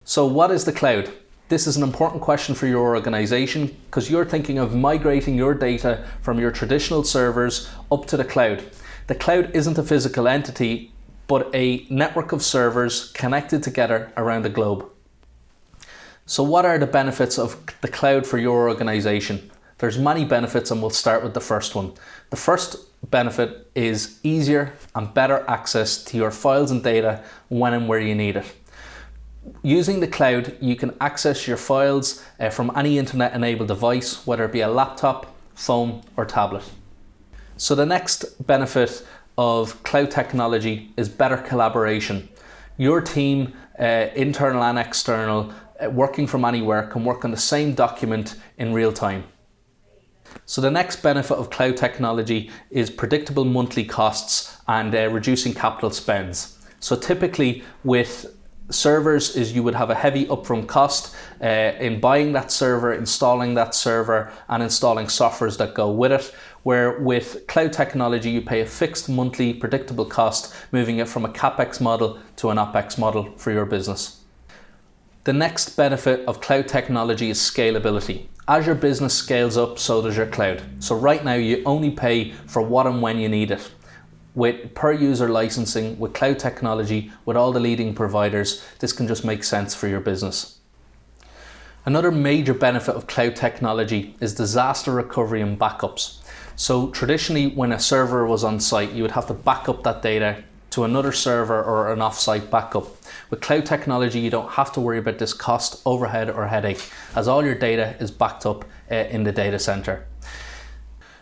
So what is the cloud? This is an important question for your organization because you're thinking of migrating your data from your traditional servers up to the cloud. The cloud isn't a physical entity, but a network of servers connected together around the globe. So what are the benefits of the cloud for your organization? There's many benefits, and we'll start with the first one. The first benefit is easier and better access to your files and data when and where you need it. Using the cloud, you can access your files from any internet-enabled device, whether it be a laptop, phone, or tablet. So the next benefit of cloud technology is better collaboration. Your team, internal and external, working from anywhere, can work on the same document in real time. So the next benefit of cloud technology is predictable monthly costs and reducing capital spends. So typically with servers you would have a heavy upfront cost in buying that server, installing that server, and installing softwares that go with it, where with cloud technology you pay a fixed monthly predictable cost, moving it from a CapEx model to an OpEx model for your business. The next benefit of cloud technology is scalability. As your business scales up, so does your cloud. So right now you only pay for what and when you need it. With per user licensing, with cloud technology, with all the leading providers, this can just make sense for your business. Another major benefit of cloud technology is disaster recovery and backups. So traditionally when a server was on site, you would have to back up that data to another server or an off-site backup. With cloud technology, you don't have to worry about this cost, overhead, or headache, as all your data is backed up in the data center.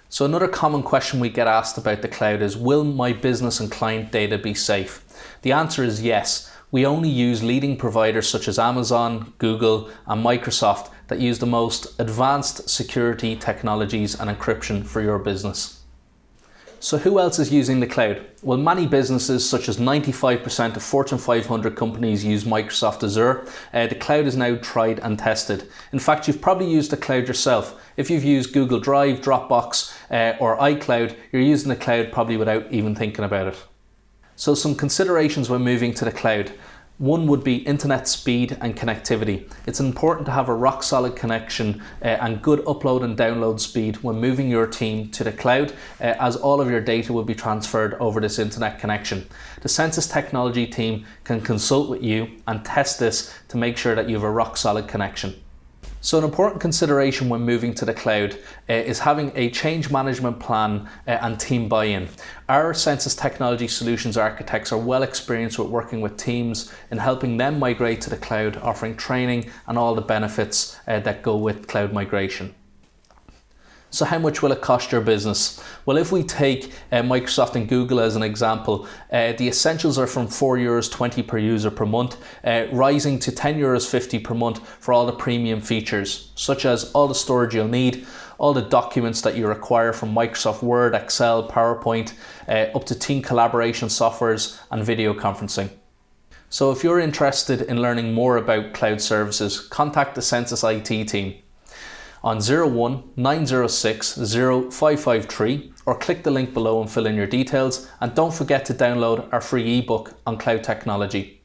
So another common question we get asked about the cloud is, will my business and client data be safe? The answer is yes. We only use leading providers such as Amazon, Google, and Microsoft that use the most advanced security technologies and encryption for your business. So who else is using the cloud? Well, many businesses, such as 95% of Fortune 500 companies, use Microsoft Azure. The cloud is now tried and tested. In fact, you've probably used the cloud yourself. If you've used Google Drive, Dropbox, or iCloud, you're using the cloud probably without even thinking about it. So some considerations when moving to the cloud. One would be internet speed and connectivity. It's important to have a rock solid connection and good upload and download speed when moving your team to the cloud, as all of your data will be transferred over this internet connection. The SenSys technology team can consult with you and test this to make sure that you have a rock solid connection. So an important consideration when moving to the cloud is having a change management plan and team buy-in. Our SenSys Technology Solutions architects are well experienced with working with teams in helping them migrate to the cloud, offering training and all the benefits that go with cloud migration. So how much will it cost your business? Well, if we take Microsoft and Google as an example, the essentials are from €4.20 per user per month, rising to €10.50 per month for all the premium features, such as all the storage you'll need, all the documents that you require from Microsoft Word, Excel, PowerPoint, up to team collaboration softwares and video conferencing. So if you're interested in learning more about cloud services, contact the SenSys IT team on 01 906 0553 or click the link below and fill in your details, and don't forget to download our free ebook on cloud technology.